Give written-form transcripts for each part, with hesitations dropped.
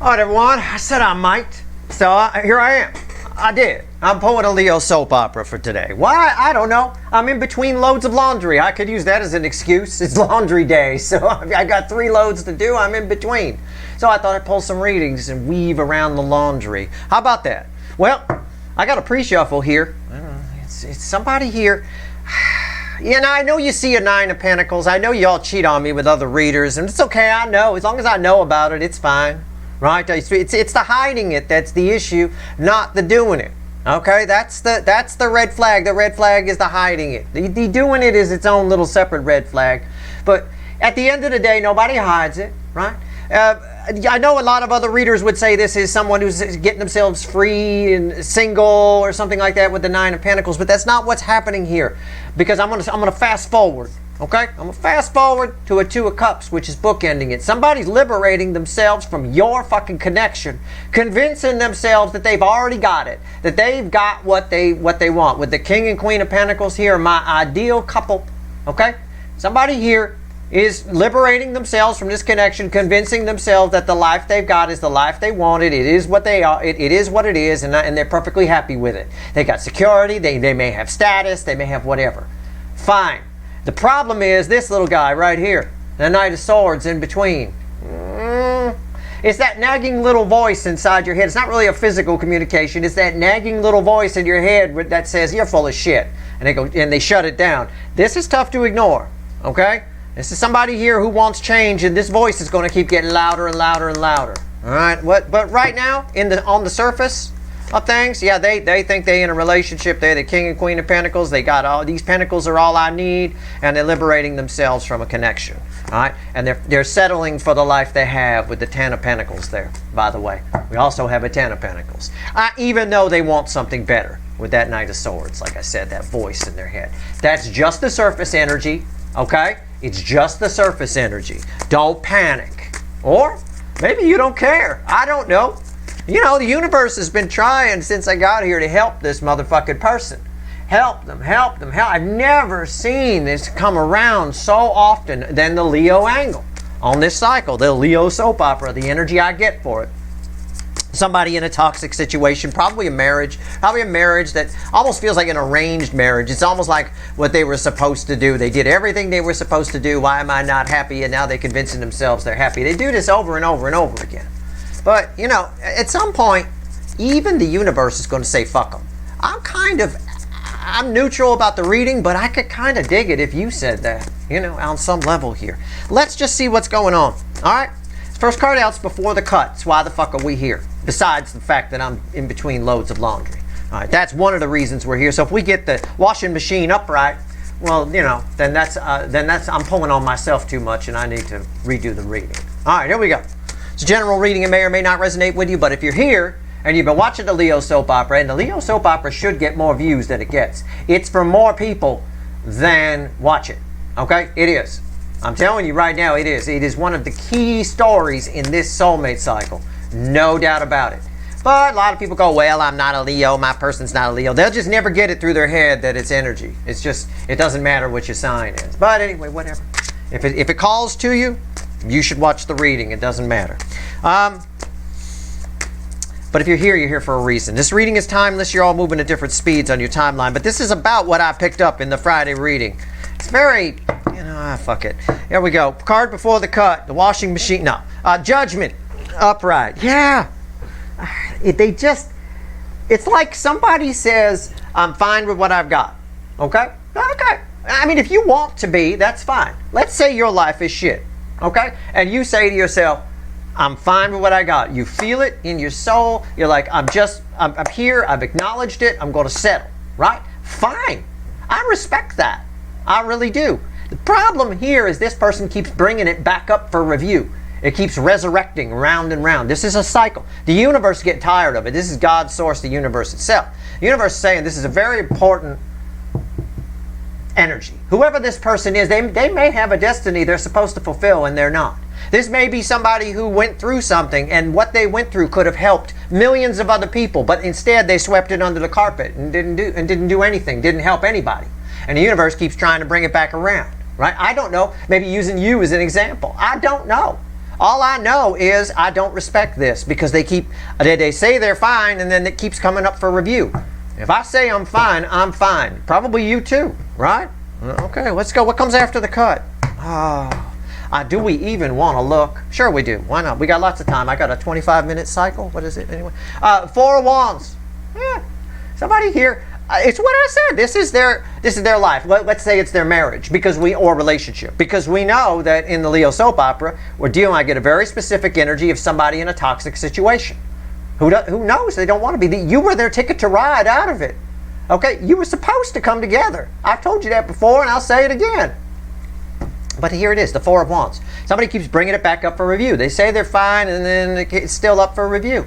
All right, everyone. I said I might, so here I am. I did. I'm pulling a Leo soap opera for today. Why? I don't know. I'm in between loads of laundry. I could use that as an excuse. It's laundry day, so I got 3 loads to do. I'm in between. So I thought I'd pull some readings and weave around the laundry. How about that? Well, I got a pre-shuffle here. It's somebody here. I know you see a 9 of Pentacles. I know you all cheat on me with other readers, and it's okay. I know. As long as I know about it, it's fine. Right? It's the hiding it that's the issue, not the doing it. Okay? That's the red flag. The red flag is the hiding it. The doing it is its own little separate red flag. But at the end of the day, nobody hides it. Right? I know a lot of other readers would say this is someone who's getting themselves free and single or something like that with the 9 of Pentacles, but that's not what's happening here. Because I'm gonna fast forward. Okay? I'm going to fast forward to a 2 of Cups, which is bookending it. Somebody's liberating themselves from your fucking connection, convincing themselves that they've already got it, that they've got what they want. With the King and Queen of Pentacles here, my ideal couple. Okay? Somebody here is liberating themselves from this connection, convincing themselves that the life they've got is the life they wanted. It is what they are. It is what it is, and they're perfectly happy with it. They got security. They may have status. They may have whatever. Fine. The problem is this little guy right here, the Knight of Swords in between. It's that nagging little voice inside your head. It's not really a physical communication. It's that nagging little voice in your head that says, you're full of shit. And they shut it down. This is tough to ignore, okay? This is somebody here who wants change, and this voice is going to keep getting louder and louder and louder. All right? But right now, on the surface of things, yeah, they think they're in a relationship. They're the King and Queen of Pentacles. They got all these pentacles are all I need, and they're liberating themselves from a connection. All right, and they're settling for the life they have with the 10 of Pentacles there. By the way, we also have a 10 of Pentacles, even though they want something better with that Knight of Swords. Like I said, that voice in their head. That's just the surface energy. Okay, it's just the surface energy. Don't panic, or maybe you don't care. I don't know. You know, the universe has been trying since I got here to help this motherfucking person. Help them. I've never seen this come around so often than the Leo angle on this cycle. The Leo soap opera, the energy I get for it. Somebody in a toxic situation, probably a marriage that almost feels like an arranged marriage. It's almost like what they were supposed to do. They did everything they were supposed to do. Why am I not happy? And now they're convincing themselves they're happy. They do this over and over and over again. But, you know, at some point, even the universe is going to say, fuck them. I'm neutral about the reading, but I could kind of dig it if you said that, you know, on some level here. Let's just see what's going on. All right? First card out's before the cuts. Why the fuck are we here? Besides the fact that I'm in between loads of laundry. All right, that's one of the reasons we're here. So if we get the washing machine upright, well, you know, then that's I'm pulling on myself too much, and I need to redo the reading. All right, here we go. It's a general reading. It may or may not resonate with you, but if you're here and you've been watching the Leo soap opera, and the Leo soap opera should get more views than it gets. It's for more people than watch it. Okay? It is. I'm telling you right now, it is. It is one of the key stories in this soulmate cycle. No doubt about it. But a lot of people go, well, I'm not a Leo. My person's not a Leo. They'll just never get it through their head that it's energy. It's just, it doesn't matter what your sign is. But anyway, whatever. If it calls to you, you should watch the reading. It doesn't matter. But if you're here for a reason. This reading is timeless. You're all moving at different speeds on your timeline. But this is about what I picked up in the Friday reading. It's very, you know, fuck it. Here we go. Card before the cut. The washing machine. No. Judgment. Upright. Yeah. It's like somebody says, I'm fine with what I've got. Okay? Okay. I mean, if you want to be, that's fine. Let's say your life is shit. Okay? And you say to yourself, I'm fine with what I got. You feel it in your soul. You're like, I'm here. I've acknowledged it. I'm going to settle. Right? Fine. I respect that. I really do. The problem here is this person keeps bringing it back up for review. It keeps resurrecting round and round. This is a cycle. The universe gets tired of it. This is God's source, the universe itself. The universe is saying this is a very important energy. Whoever this person is, they may have a destiny they're supposed to fulfill and they're not. This may be somebody who went through something, and what they went through could have helped millions of other people, but instead they swept it under the carpet and didn't do anything, didn't help anybody. And the universe keeps trying to bring it back around, right? I don't know. Maybe using you as an example. I don't know. All I know is I don't respect this because they say they're fine and then it keeps coming up for review. If I say I'm fine, I'm fine. Probably you too, right? Okay, let's go. What comes after the cut? Do we even want to look? Sure we do. Why not? We got lots of time. I got a 25-minute cycle. What is it anyway? Four of Wands. Yeah. Somebody here. It's what I said. This is their life. Let's say it's their marriage or relationship. Because we know that in the Leo soap opera, I get a very specific energy of somebody in a toxic situation. Who knows? They don't want to be. You were their ticket to ride out of it. Okay? You were supposed to come together. I've told you that before, and I'll say it again. But here it is, the Four of Wands. Somebody keeps bringing it back up for review. They say they're fine, and then it's still up for review.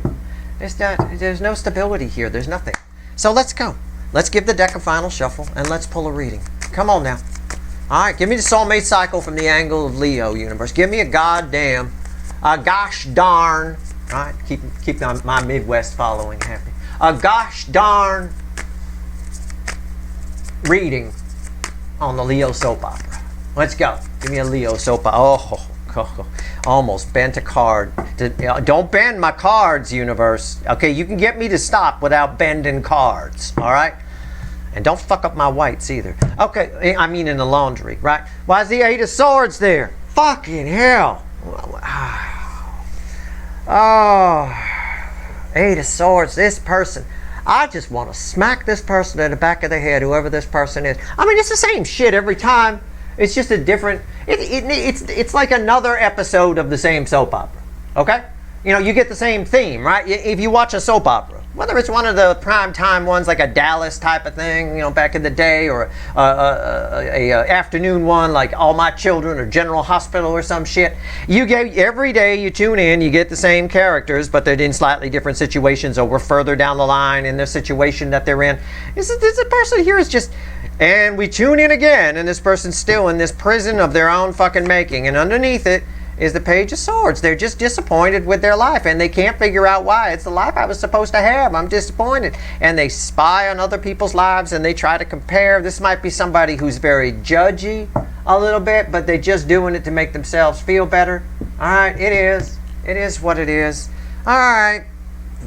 There's no stability here. There's nothing. So let's go. Let's give the deck a final shuffle, and let's pull a reading. Come on now. All right, give me the soulmate cycle from the angle of Leo universe. Give me a goddamn, a gosh darn. All right, keep my Midwest following happy. A gosh darn reading on the Leo soap opera. Let's go. Give me a Leo soap opera. Almost bent a card. Don't bend my cards, universe. Okay, you can get me to stop without bending cards. All right? And don't fuck up my whites either. Okay, I mean in the laundry, right? Why is the Eight of Swords there? Fucking hell. Oh, Eight of Swords, this person. I just want to smack this person in the back of the head, whoever this person is. I mean, it's the same shit every time. It's just a different, it's like another episode of the same soap opera, okay? You know, you get the same theme, right? If you watch a soap opera, whether it's one of the prime time ones like a Dallas type of thing, you know, back in the day, or a afternoon one like All My Children or General Hospital or some shit, every day you tune in, you get the same characters, but they're in slightly different situations, or we're further down the line in the situation that they're in. This person here is just... And we tune in again, and this person's still in this prison of their own fucking making. And underneath it is the Page of Swords. They're just disappointed with their life, and they can't figure out why. It's the life I was supposed to have. I'm disappointed. And they spy on other people's lives, and they try to compare. This might be somebody who's very judgy a little bit, but they're just doing it to make themselves feel better. All right, it is. It is what it is. All right.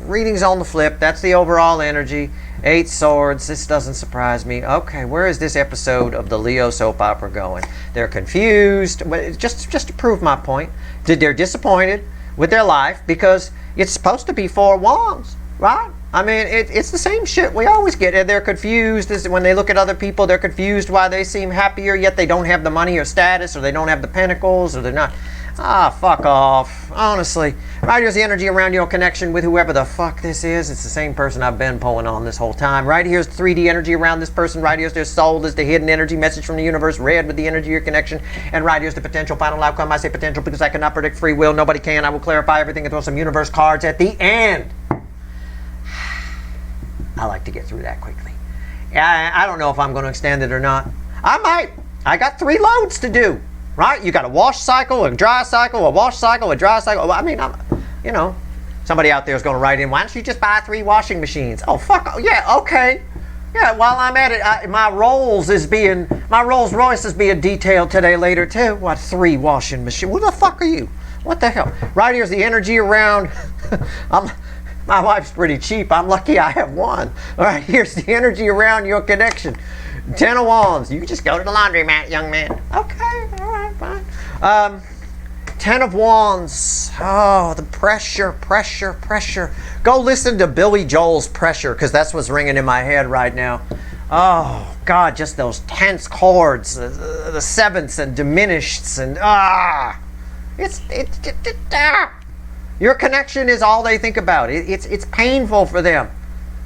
Readings on the flip. That's the overall energy. Eight Swords. This doesn't surprise me. Okay, where is this episode of the Leo soap opera going? They're confused. Just to prove my point, they're disappointed with their life because it's supposed to be Four Wands, right? I mean, it's the same shit we always get. And they're confused. When they look at other people, they're confused why they seem happier, yet they don't have the money or status, or they don't have the pentacles, or they're not... fuck off. Honestly. Right here's the energy around your connection with whoever the fuck this is. It's the same person I've been pulling on this whole time. Right here's 3D energy around this person. Right here's their soul. There's the hidden energy message from the universe. Red with the energy of your connection. And right here's the potential final outcome. I say potential because I cannot predict free will. Nobody can. I will clarify everything and throw some universe cards at the end. I like to get through that quickly. I don't know if I'm going to extend it or not. I might. I got 3 loads to do. Right? You got a wash cycle, a dry cycle, a wash cycle, a dry cycle. I mean, somebody out there is going to write in, why don't you just buy 3 washing machines? Oh, fuck. Yeah, okay. Yeah, while I'm at it, my Rolls Royce is being detailed today later, too. What, 3 washing machines? Who the fuck are you? What the hell? Right here's the energy around... My wife's pretty cheap. I'm lucky I have one. All right, here's the energy around your connection. 10 of Wands. You can just go to the laundromat, young man. Okay, all right, fine. 10 of Wands. Oh, the pressure. Go listen to Billy Joel's Pressure, because that's what's ringing in my head right now. Oh, God, just those tense chords, the sevenths and diminished, and your connection is all they think about. It's painful for them.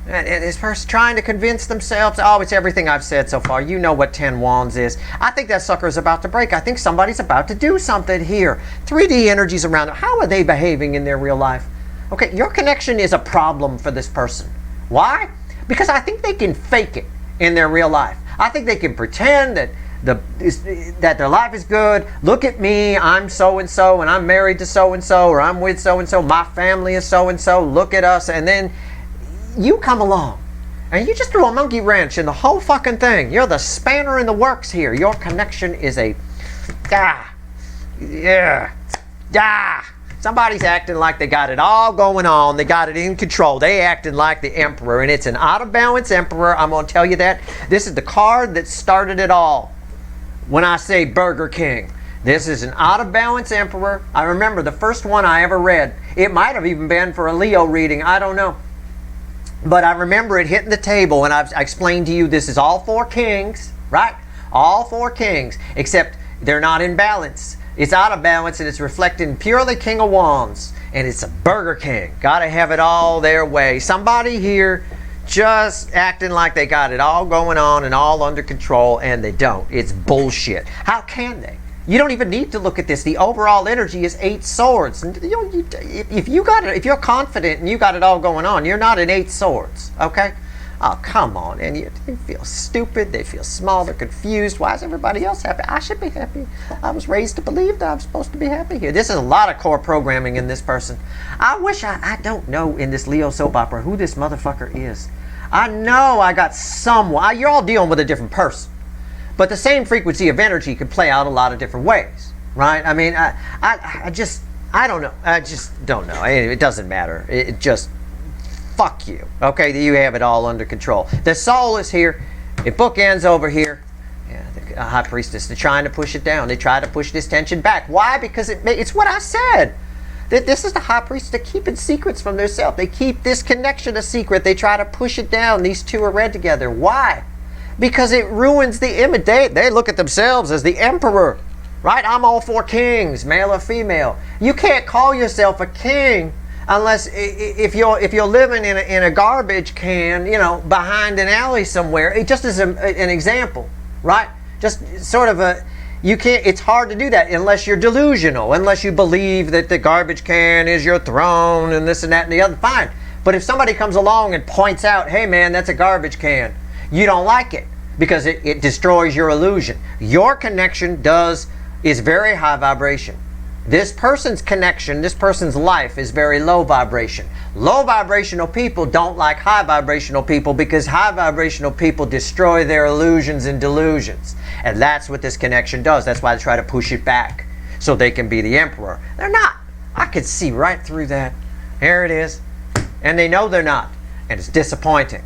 And this person trying to convince themselves, it's everything I've said so far. You know what 10 Wands is. I think that sucker is about to break. I think somebody's about to do something here. 3D energies around them. How are they behaving in their real life? Okay, your connection is a problem for this person. Why? Because I think they can fake it in their real life. I think they can pretend that their life is good. Look at me, I'm so-and-so, and I'm married to so-and-so, or I'm with so-and-so, my family is so-and-so, look at us, and then you come along, and you just threw a monkey wrench in the whole fucking thing. You're the spanner in the works here. Your connection is Somebody's acting like they got it all going on. They got it in control. They acting like the emperor, and it's an out of balance emperor. I'm going to tell you that. This is the card that started it all. When I say Burger King, this is an out of balance emperor. I remember the first one I ever read. It might have even been for a Leo reading. I don't know. But I remember it hitting the table, and I explained to you this is all 4 kings, right? All 4 kings, except they're not in balance. It's out of balance, and it's reflecting purely King of Wands, and it's a Burger King. Got to have it all their way. Somebody here just acting like they got it all going on and all under control, and they don't. It's bullshit. How can they? You don't even need to look at this. The overall energy is 8 swords. And if you're confident and you got it all going on, you're not an 8 swords, okay? Oh, come on. And they feel stupid. They feel small. They're confused. Why is everybody else happy? I should be happy. I was raised to believe that I'm supposed to be happy here. This is a lot of core programming in this person. I wish I don't know in this Leo soap opera who this motherfucker is. I know I got someone. You're all dealing with a different person. But the same frequency of energy could play out a lot of different ways, right? I mean, I don't know. I just don't know. It doesn't matter. It just, fuck you. Okay, you have it all under control. The soul is here. It bookends over here. Yeah, the high priestess, they're trying to push it down. They try to push this tension back. Why? Because it's what I said. This is the high priest. They're keeping secrets from themselves. They keep this connection a secret. They try to push it down. These two are read together. Why? Because it ruins the image. They look at themselves as the emperor, right? I'm all 4 kings, male or female. You can't call yourself a king unless if you're living in a garbage can, behind an alley somewhere. It just is an example, right? Just sort of you can't. It's hard to do that unless you're delusional, unless you believe that the garbage can is your throne and this and that and the other. Fine, but if somebody comes along and points out, hey man, that's a garbage can. You don't like it because it destroys your illusion. Your connection is very high vibration. This person's connection, this person's life is very low vibration. Low vibrational people don't like high vibrational people because high vibrational people destroy their illusions and delusions. And that's what this connection does. That's why they try to push it back so they can be the emperor. They're not. I could see right through that. Here it is. And they know they're not. And it's disappointing.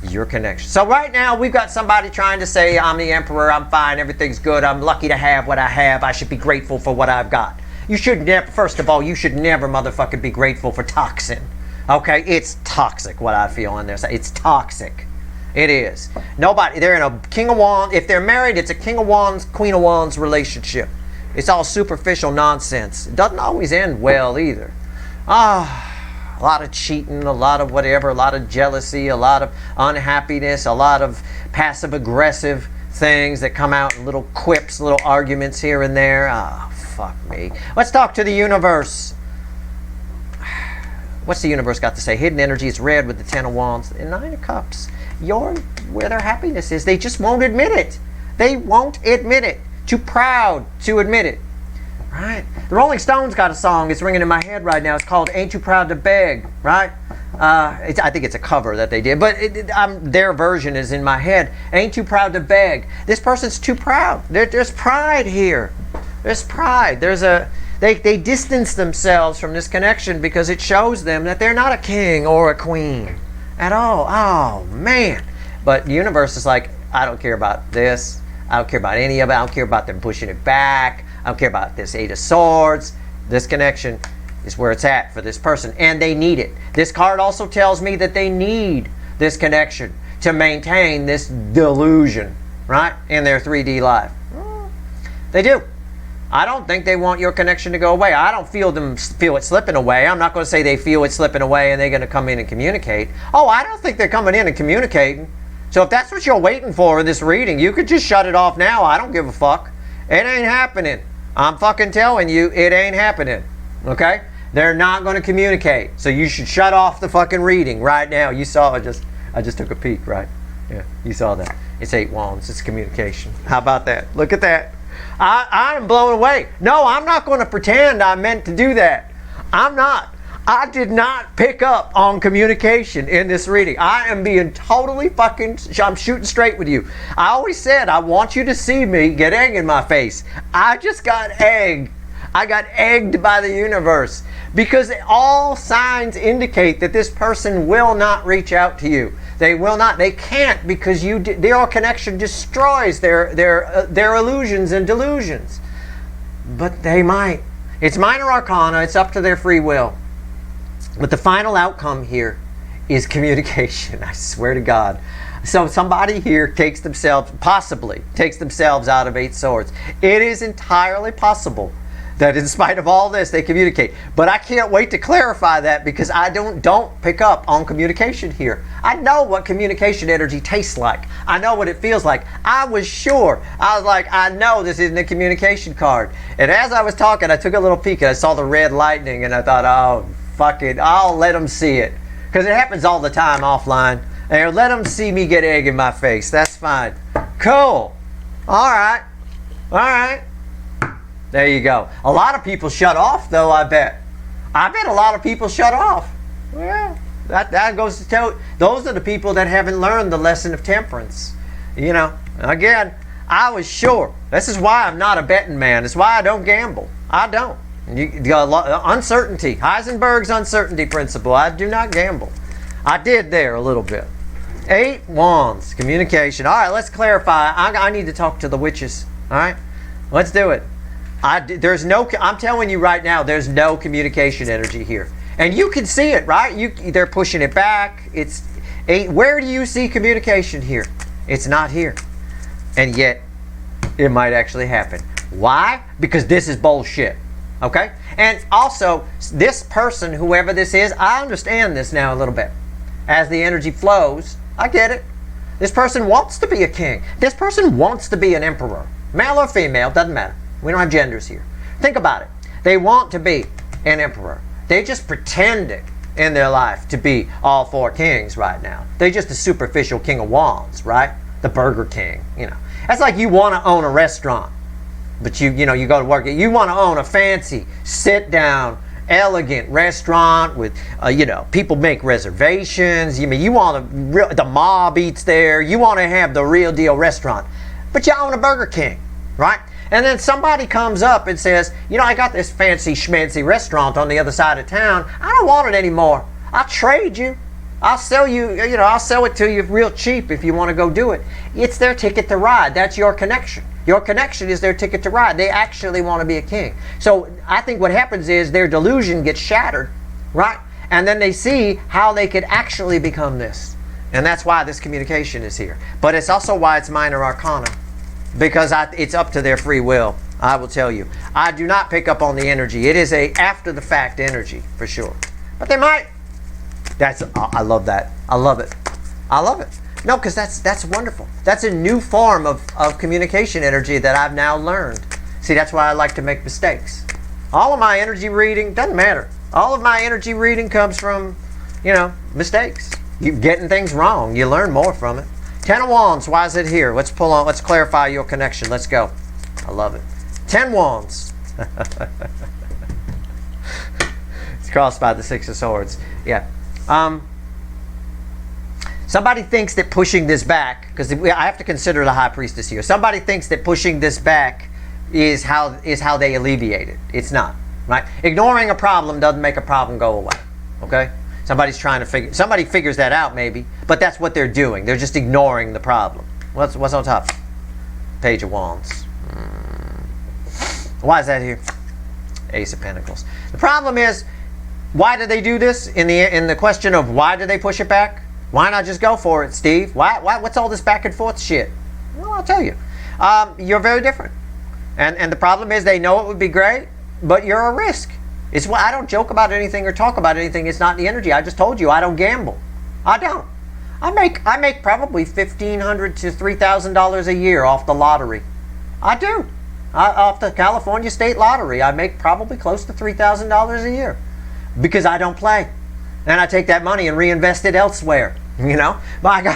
Your connection. So right now we've got somebody trying to say I'm the emperor, I'm fine, everything's good, I'm lucky to have what I have, I should be grateful for what I've got. You should never, first of all, you should never motherfucking be grateful for toxin. Okay, it's toxic what I feel on there. It's toxic. It is. Nobody, they're in a King of Wands. If they're married, it's a King of Wands, Queen of Wands relationship. It's all superficial nonsense. It doesn't always end well either. A lot of cheating, a lot of whatever, a lot of jealousy, a lot of unhappiness, a lot of passive-aggressive things that come out in little quips, little arguments here and there. Oh, fuck me. Let's talk to the universe. What's the universe got to say? Hidden energy is red with the 10 of Wands and 9 of Cups. You're where their happiness is. They just won't admit it. They won't admit it. Too proud to admit it. Right? The Rolling Stones got a song. It's ringing in my head right now. It's called Ain't Too Proud to Beg. Right? I think it's a cover that they did. But their version is in my head. Ain't too proud to beg. This person's too proud. There's pride here. There's pride. They distance themselves from this connection because it shows them that they're not a king or a queen at all. Oh, man. But the universe is like, I don't care about this. I don't care about any of it. I don't care about them pushing it back. I don't care about this 8 of Swords. This connection is where it's at for this person. And they need it. This card also tells me that they need this connection to maintain this delusion, right, in their 3D life. They do. I don't think they want your connection to go away. I don't feel it slipping away. I'm not going to say they feel it slipping away and they're going to come in and communicate. Oh, I don't think they're coming in and communicating. So if that's what you're waiting for in this reading, you could just shut it off now. I don't give a fuck. It ain't happening. I'm fucking telling you, it ain't happening. Okay? They're not going to communicate. So you should shut off the fucking reading right now. You saw it. I just took a peek, right? Yeah, you saw that. It's 8 wands. It's communication. How about that? Look at that. I'm blown away. No, I'm not going to pretend I meant to do that. I'm not. I did not pick up on communication in this reading. I am being totally I'm shooting straight with you. I always said I want you to see me get egg in my face. I just got egg. I got egged by the universe. Because all signs indicate that this person will not reach out to you. They will not. They can't, because your connection destroys their illusions and delusions. But they might. It's minor arcana. It's up to their free will. But the final outcome here is communication. I swear to God. So somebody here possibly takes themselves out of 8 swords. It is entirely possible that in spite of all this, they communicate. But I can't wait to clarify that, because I don't pick up on communication here. I know what communication energy tastes like. I know what it feels like. I was sure. I was like, I know this isn't a communication card. And as I was talking, I took a little peek and I saw the red lightning, and I thought, oh, fuck it. I'll let them see it. Because it happens all the time offline. And let them see me get egg in my face. That's fine. Cool. All right. All right. There you go. A lot of people shut off, though, I bet. I bet a lot of people shut off. Well, that goes to tell, those are the people that haven't learned the lesson of temperance. You know, again, I was sure. This is why I'm not a betting man. It's why I don't gamble. I don't. Uncertainty. Heisenberg's uncertainty principle. I do not gamble. I did there a little bit. 8 wands. Communication. All right, let's clarify. I need to talk to the witches. All right? Let's do it. I'm telling you right now, there's no communication energy here. And you can see it, right? They're pushing it back. It's 8. Where do you see communication here? It's not here. And yet, it might actually happen. Why? Because this is bullshit. Okay? And also, this person, whoever this is, I understand this now a little bit. As the energy flows, I get it. This person wants to be a king. This person wants to be an emperor. Male or female, doesn't matter. We don't have genders here. Think about it. They want to be an emperor. They just pretending in their life to be all 4 kings right now. They're just a superficial king of wands, right? The Burger King, you know. That's like you want to own a restaurant, but you go to work. You want to own a fancy, sit-down, elegant restaurant with, people make reservations. You want the mob eats there. You want to have the real deal restaurant, but you own a Burger King, right? And then somebody comes up and says, I got this fancy schmancy restaurant on the other side of town. I don't want it anymore. I'll trade you. I'll sell you, I'll sell it to you real cheap if you want to go do it. It's their ticket to ride. That's your connection. Your connection is their ticket to ride. They actually want to be a king. So I think what happens is their delusion gets shattered, right? And then they see how they could actually become this. And that's why this communication is here. But it's also why it's minor arcana. Because it's up to their free will, I will tell you. I do not pick up on the energy. It is a after the fact energy, for sure. But they might. I love that. I love it. I love it. No, because that's wonderful. That's a new form of communication energy that I've now learned. See, that's why I like to make mistakes. All of my energy reading, doesn't matter. All of my energy reading comes from, mistakes. You getting things wrong. You learn more from it. 10 of Wands, why is it here? Let's clarify your connection. Let's go. I love it. 10 Wands. It's crossed by the 6 of Swords. Yeah. Somebody thinks that pushing this back, because I have to consider the High Priestess here. Somebody thinks that pushing this back is how they alleviate it. It's not, right? Ignoring a problem doesn't make a problem go away. Okay? Somebody figures that out maybe, but that's what they're doing. They're just ignoring the problem. What's on top? Page of Wands. Why is that here? Ace of Pentacles. The problem is, why do they do this? In the question of why do they push it back? Why not just go for it, Steve? Why? What's all this back and forth shit? Well, I'll tell you. You're very different. And the problem is they know it would be great, but you're a risk. It's why I don't joke about anything or talk about anything. It's not the energy. I just told you I don't gamble. I don't. I make probably $1,500 to $3,000 a year off the lottery. I do. Off the California State Lottery, I make probably close to $3,000 a year because I don't play, and I take that money and reinvest it elsewhere. My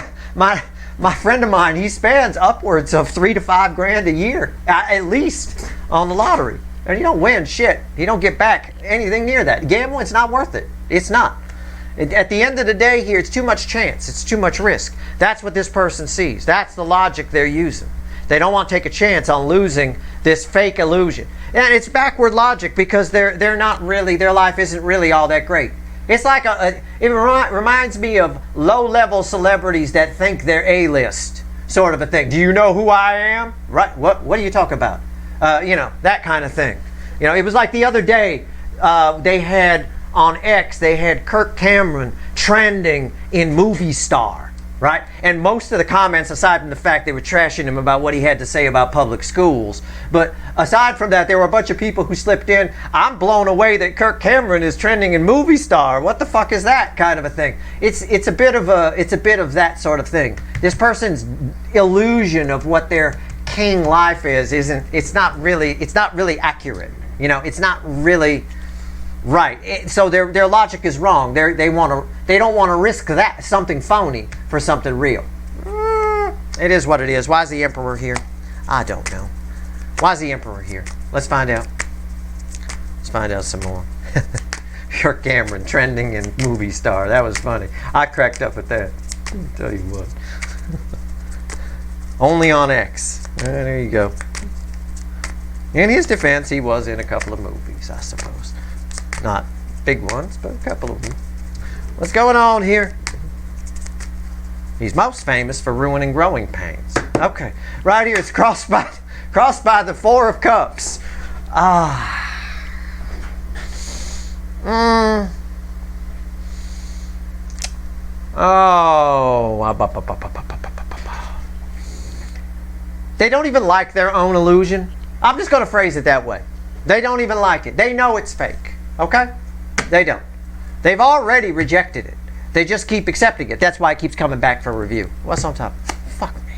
friend of mine, he spends upwards of $3,000 to $5,000 a year at least on the lottery. And you don't win shit. You don't get back anything near that. Gambling, it's not worth it. It's not. At the end of the day here, it's too much chance. It's too much risk. That's what this person sees. That's the logic they're using. They don't want to take a chance on losing this fake illusion. And it's backward logic because they're not really, their life isn't really all that great. It's like it reminds me of low-level celebrities that think they're A-list sort of a thing. Do you know who I am? Right? What do you talk about? That kind of thing. It was like the other day, they had on X, they had Kirk Cameron trending in movie star, right? And most of the comments, aside from the fact they were trashing him about what he had to say about public schools, but aside from that, there were a bunch of people who slipped in, I'm blown away that Kirk Cameron is trending in movie star. What the fuck is that kind of a thing? It's a bit of that sort of thing. This person's illusion of what their king life it's not really accurate. It's not really right. So their logic is wrong. They don't want to risk that something phony for something real. It is what it is. Why is the emperor here? I don't know. Why is the emperor here? Let's find out. Let's find out some more. Kirk Cameron trending in movie star. That was funny. I cracked up at that. I'll tell you what. Only on X. There you go. In his defense, he was in a couple of movies, I suppose. Not big ones, but a couple of them. What's going on here? He's most famous for ruining growing pains. Okay, right here it's crossed by the Four of Cups. They don't even like their own illusion. I'm just going to phrase it that way. They don't even like it. They know it's fake. Okay? They don't. They've already rejected it. They just keep accepting it. That's why it keeps coming back for review. What's on top? Fuck me.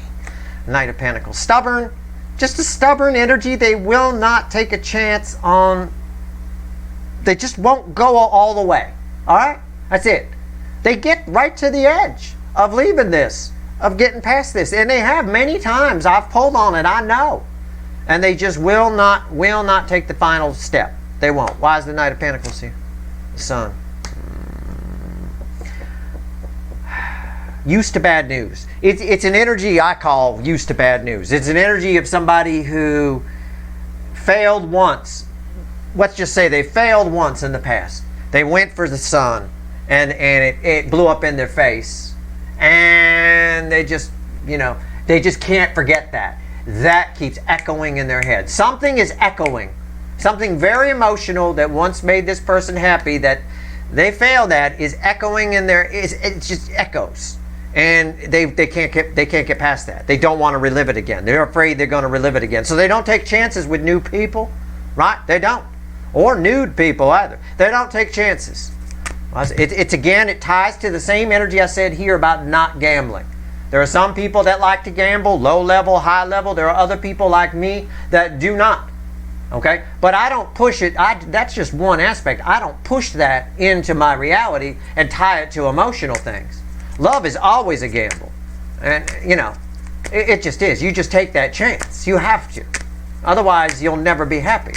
Knight of Pentacles. Stubborn. Just a stubborn energy. They will not take a chance on... They just won't go all the way. Alright? That's it. They get right to the edge of leaving this. Of getting past this. And they have many times. I've pulled on it. I know. And they just will not take the final step. They won't. Why is the Knight of Pentacles here? The Sun. Used to bad news. It's an energy I call used to bad news. It's an energy of somebody who failed once. Let's just say they failed once in the past. They went for the Sun and it blew up in their face. And they just can't forget that. That keeps echoing in their head. Something is echoing. Something very emotional that once made this person happy that they failed at is echoing in their... It just echoes. And they can't get past that. They don't want to relive it again. They're afraid they're going to relive it again. So they don't take chances with new people. Right? They don't. Or nude people either. They don't take chances. It ties to the same energy I said here about not gambling. There are some people that like to gamble, low level, high level. There are other people like me that do not. Okay? But I don't push it. That's just one aspect. I don't push that into my reality and tie it to emotional things. Love is always a gamble. And, it just is. You just take that chance. You have to. Otherwise, you'll never be happy.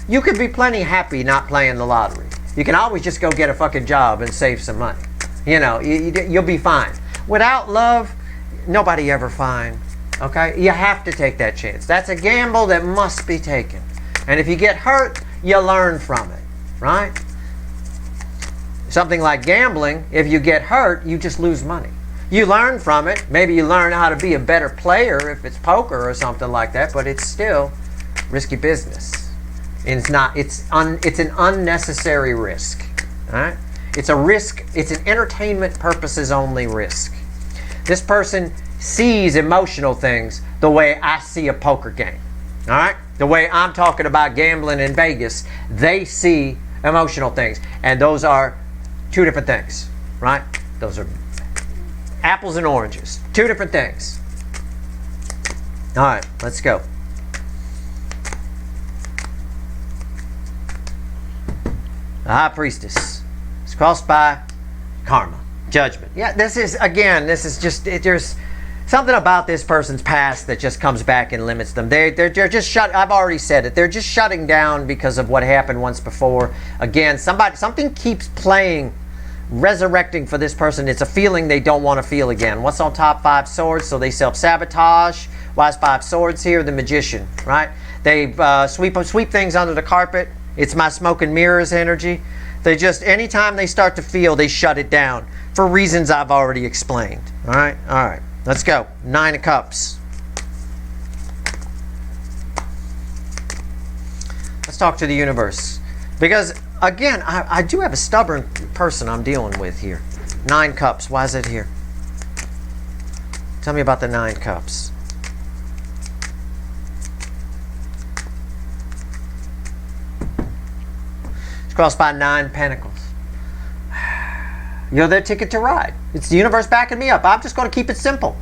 You could be plenty happy not playing the lottery. You can always just go get a fucking job and save some money. You'll be fine. Without love, nobody ever fine. Okay? You have to take that chance. That's a gamble that must be taken. And if you get hurt, you learn from it. Right? Something like gambling, if you get hurt, you just lose money. You learn from it. Maybe you learn how to be a better player if it's poker or something like that, but it's still risky business. And it's an unnecessary risk. All right? It's a risk. It's an entertainment purposes only risk. This person sees emotional things the way I see a poker game. All right? The way I'm talking about gambling in Vegas, they see emotional things. And those are two different things, right? Those are apples and oranges. Two different things. All right, let's go. The High Priestess is crossed by karma, judgment. Yeah, this is just, there's something about this person's past that just comes back and limits them. They're just shut. I've already said it. They're just shutting down because of what happened once before. Again, something keeps playing resurrecting for this person. It's a feeling they don't want to feel again. What's on top? 5 swords. So they self-sabotage. Why is 5 swords here? The magician, right? They sweep things under the carpet. It's my smoke and mirrors energy. They just, anytime they start to feel, they shut it down for reasons I've already explained. All right. Let's go. 9 of Cups. Let's talk to the universe. Because, again, I do have a stubborn person I'm dealing with here. 9 Cups. Why is it here? Tell me about the 9 Cups. It's crossed by 9 Pentacles. You're their ticket to ride. It's the universe backing me up. I'm just going to keep it simple.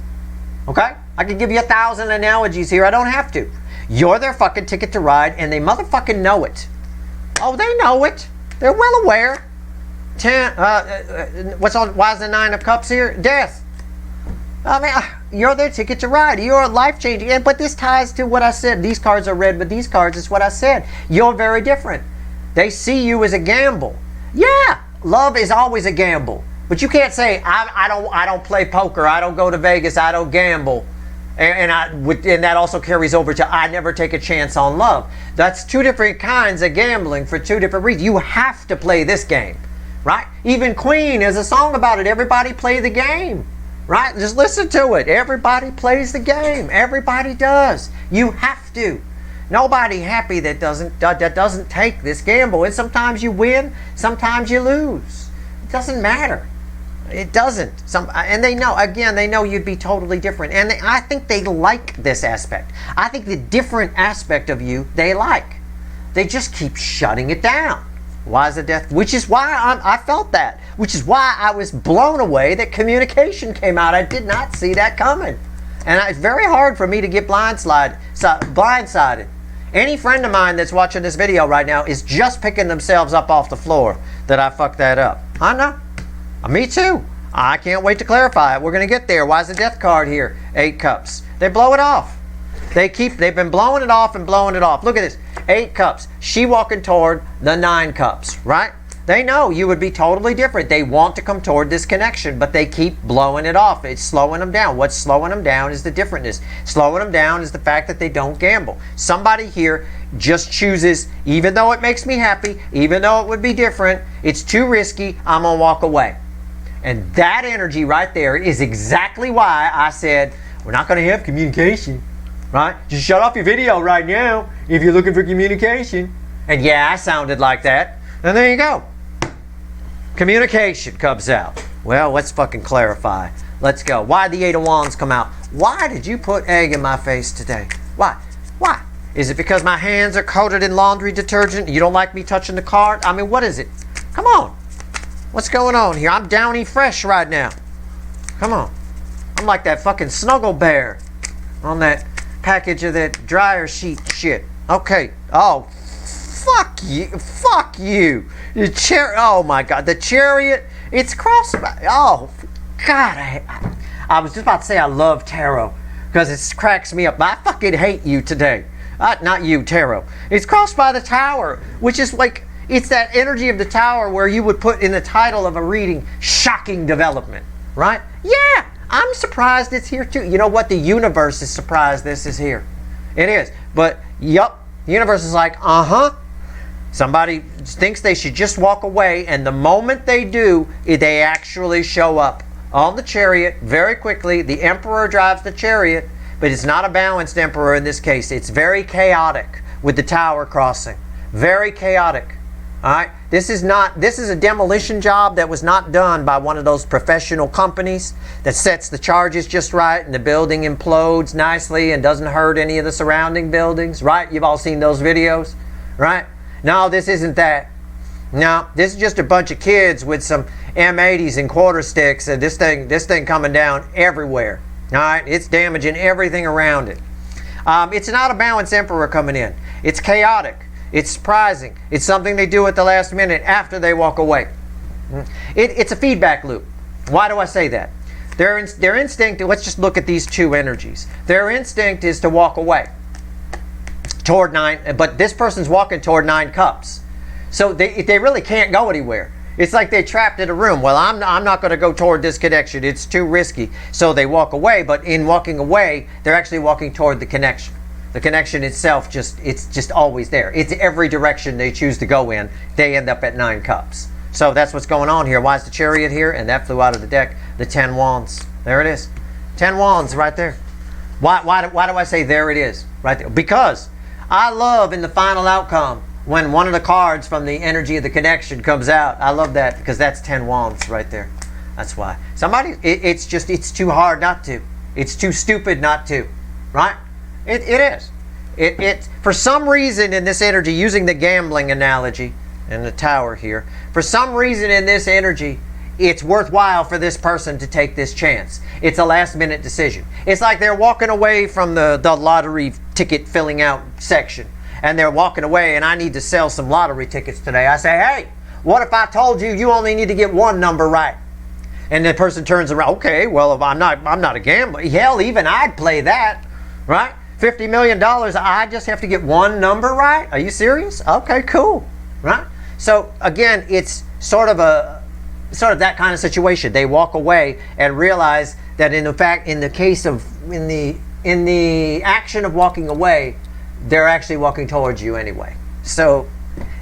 Okay? I can give you 1,000 analogies here. I don't have to. You're their fucking ticket to ride, and they motherfucking know it. Oh, they know it. They're well aware. 10. What's on? Why is the 9 of Cups here? Death. I mean, you're their ticket to ride. You're life changing. But this ties to what I said. These cards are red, but these cards is what I said. You're very different. They see you as a gamble. Yeah, love is always a gamble. But you can't say I don't play poker. I don't go to Vegas. I don't gamble. And that also carries over to I never take a chance on love. That's 2 different kinds of gambling for 2 different reasons. You have to play this game, right? Even Queen has a song about it. Everybody play the game, right? Just listen to it. Everybody plays the game. Everybody does. You have to. Nobody happy that doesn't take this gamble. And sometimes you win, sometimes you lose. It doesn't matter. It doesn't. And they know, again, they know you'd be totally different. And I think they like this aspect. I think the different aspect of you, they like. They just keep shutting it down. Why is it death? Which is why I felt that. Which is why I was blown away that communication came out. I did not see that coming. And it's very hard for me to get blindsided. Any friend of mine that's watching this video right now is just picking themselves up off the floor that I fucked that up. I know. Me too. I can't wait to clarify it. We're going to get there. Why is the death card here? 8 Cups. They blow it off. They've been blowing it off and blowing it off. Look at this. 8 Cups. She walking toward the 9 Cups, right? They know you would be totally different. They want to come toward this connection, but they keep blowing it off. It's slowing them down. What's slowing them down is the differentness. Slowing them down is the fact that they don't gamble. Somebody here just chooses, even though it makes me happy, even though it would be different, it's too risky, I'm going to walk away. And that energy right there is exactly why I said, we're not going to have communication, right? Just shut off your video right now if you're looking for communication. And yeah, I sounded like that. And there you go. Communication comes out. Well, let's fucking clarify. Let's go. Why did the 8 of Wands come out? Why did you put egg in my face today? Why? Why? Is it because my hands are coated in laundry detergent? You don't like me touching the card? I mean, what is it? Come on. What's going on here? I'm Downy Fresh right now. Come on. I'm like that fucking Snuggle Bear on that package of that dryer sheet shit. Okay. Oh, fuck you. Fuck you. Oh my God. The Chariot. It's crossed by. Oh, God. I was just about to say I love tarot because it cracks me up. I fucking hate you today. Not you, tarot. It's crossed by the Tower, which is like, it's that energy of the Tower where you would put in the title of a reading, shocking development, right? Yeah, I'm surprised it's here too. You know what? The universe is surprised this is here. It is. But, yup, the universe is like, Somebody thinks they should just walk away, and the moment they do, they actually show up on the Chariot very quickly. The Emperor drives the Chariot, but it's not a balanced Emperor in this case. It's very chaotic with the Tower crossing. Very chaotic. All right, this is a demolition job that was not done by one of those professional companies that sets the charges just right and the building implodes nicely and doesn't hurt any of the surrounding buildings, right? You've all seen those videos, right? No, this isn't that. No, this is just a bunch of kids with some M80s and quarter sticks and this thing coming down everywhere. All right, it's damaging everything around it. It's not a balanced Emperor coming in. It's chaotic. It's surprising. It's something they do at the last minute after they walk away. It's a feedback loop. Why do I say that? Their instinct, let's just look at these 2 energies. Their instinct is to walk away toward 9, but this person's walking toward 9 Cups. So they really can't go anywhere. It's like they're trapped in a room. Well, I'm not going to go toward this connection. It's too risky. So they walk away, but in walking away, they're actually walking toward the connection. The connection itself, it's just always there. It's every direction they choose to go in. They end up at 9 cups. So that's what's going on here. Why is the Chariot here? And that flew out of the deck. The 10 wands. There it is. 10 wands right there. Why do I say there it is? Right there. Because I love in the final outcome when one of the cards from the energy of the connection comes out. I love that because that's 10 wands right there. That's why. It's too hard not to. It's too stupid not to. Right? It is. It for some reason in this energy, using the gambling analogy and the tower here, for some reason in this energy, it's worthwhile for this person to take this chance. It's a last minute decision. It's like they're walking away from the lottery ticket filling out section. And they're walking away and I need to sell some lottery tickets today. I say, hey, what if I told you you only need to get one number right? And the person turns around, okay, well, if I'm not a gambler. Hell, even I'd play that, right? $50 million, I just have to get one number right? Are you serious? Okay, cool, right? So again, it's sort of that kind of situation. They walk away and realize that in the action of walking away, they're actually walking towards you anyway. So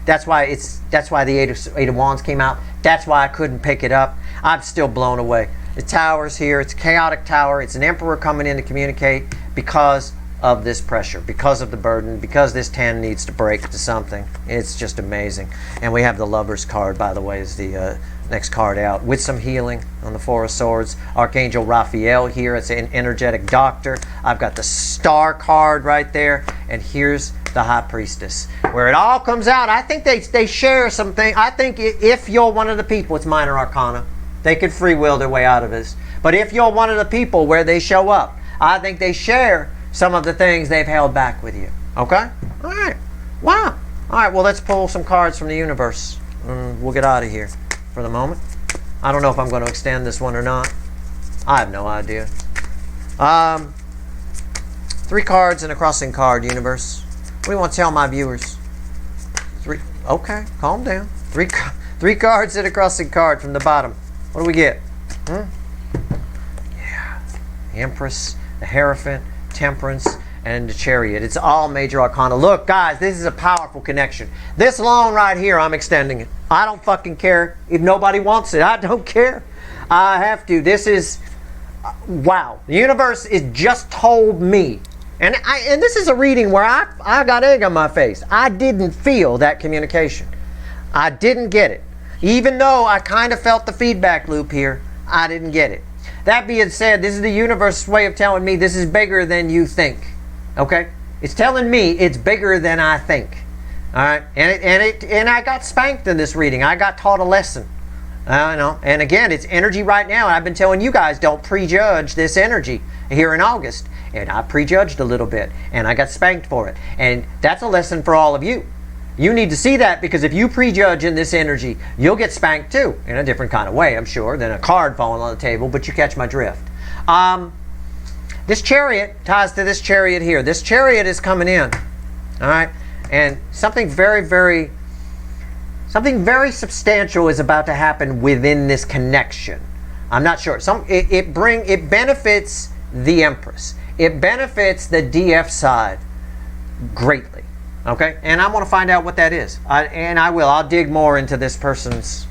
that's why the Eight of Wands came out. That's why I couldn't pick it up. I'm still blown away. The Tower's here. It's a chaotic tower. It's an Emperor coming in to communicate because of this pressure, because of the burden, because this 10 needs to break to something. It's just amazing. And we have the Lover's card, by the way, is the next card out, with some healing on the Four of Swords. Archangel Raphael here. It's an energetic doctor. I've got the Star card right there. And here's the High Priestess. Where it all comes out, I think they share something. I think if you're one of the people, it's minor arcana. They could free will their way out of this. But if you're one of the people where they show up, I think they share some of the things they've held back with you. Okay? All right. Wow. All right, well, let's pull some cards from the universe. We'll get out of here for the moment. I don't know if I'm going to extend this one or not. I have no idea. 3 cards and a crossing card, universe. What do you want to tell my viewers? 3. Okay, calm down. 3 cards and a crossing card from the bottom. What do we get? Yeah. The Empress, the Hierophant, Temperance, and the Chariot. It's all major arcana. Look, guys, this is a powerful connection. This alone right here, I'm extending it. I don't fucking care if nobody wants it. I don't care. I have to. This is, wow. The universe is just told me. And this is a reading where I got egg on my face. I didn't feel that communication. I didn't get it. Even though I kind of felt the feedback loop here, I didn't get it. That being said, this is the universe's way of telling me this is bigger than you think. Okay? It's telling me it's bigger than I think. All right? And I got spanked in this reading. I got taught a lesson. And again, it's energy right now. And I've been telling you guys, don't prejudge this energy here in August. And I prejudged a little bit. And I got spanked for it. And that's a lesson for all of you. You need to see that, because if you prejudge in this energy, you'll get spanked too, in a different kind of way, I'm sure, than a card falling on the table, but you catch my drift. This Chariot ties to this Chariot here. This Chariot is coming in, all right? And something very substantial is about to happen within this connection. I'm not sure. It benefits the Empress. It benefits the DF side greatly. Okay, and I want to find out what that is. I'll dig more into this person's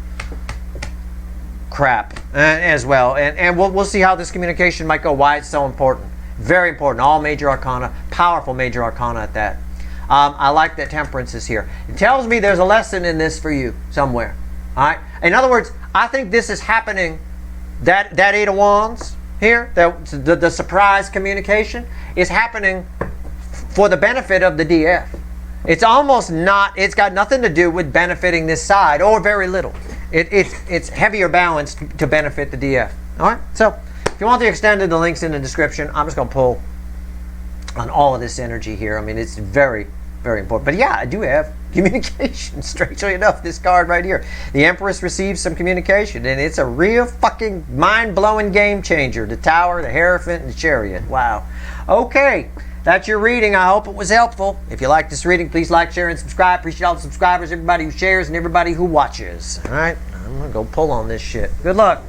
crap as well, and we'll see how this communication might go. Why it's so important, very important. All major arcana, powerful major arcana at that. I like that Temperance is here. It tells me there's a lesson in this for you somewhere. All right. In other words, I think this is happening. That Eight of Wands here, the surprise communication is happening for the benefit of the DF. It's almost not, it's got nothing to do with benefiting this side, or very little. It's heavier balanced to benefit the DF. All right? So, if you want the extended, the link's in the description. I'm just going to pull on all of this energy here. I mean, it's very, very important. But yeah, I do have communication, strangely enough, this card right here. The Empress receives some communication, and it's a real fucking mind-blowing game changer. The Tower, the Hierophant, and the Chariot. Wow. Okay. That's your reading. I hope it was helpful. If you like this reading, please like, share, and subscribe. Appreciate all the subscribers, everybody who shares, and everybody who watches. All right? I'm gonna go pull on this shit. Good luck.